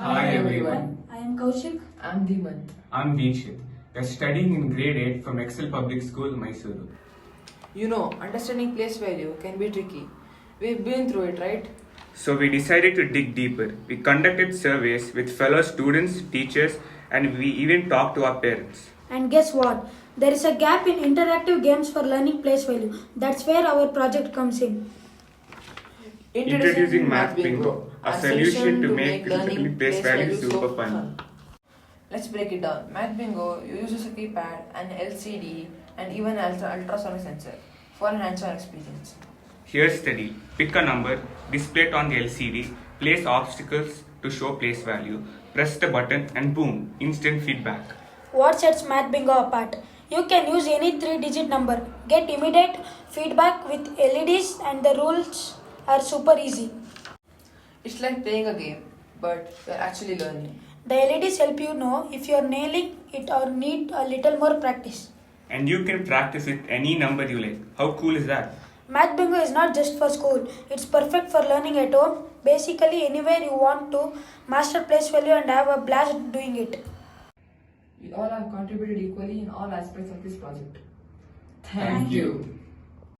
Hi everyone. I am Koushik. I'm Dheemanth. I'm Veekshith. We are studying in grade 8 from Excel Public School, Mysore. You know, understanding place value can be tricky. We've been through it, right? So we decided to dig deeper. We conducted surveys with fellow students, teachers, and we even talked to our parents. And guess what? There is a gap in interactive games for learning place value. That's where our project comes in. Introducing MathBingo, a solution to make physically place value super fun. Let's break it down. MathBingo uses a keypad, an LCD, and even an ultrasonic sensor for an hands-on experience. Here's the deal. Pick a number, display it on the LCD, place obstacles to show place value, press the button and boom, instant feedback. What sets MathBingo apart? You can use any 3-digit number, get immediate feedback with LEDs, and the rules are super easy. It's like playing a game, but you're actually learning. The LEDs help you know if you're nailing it or need a little more practice. And you can practice with any number you like. How cool is that? MathBingo is not just for school. It's perfect for learning at home. Basically, anywhere you want to master place value and have a blast doing it. We all have contributed equally in all aspects of this project. Thank you.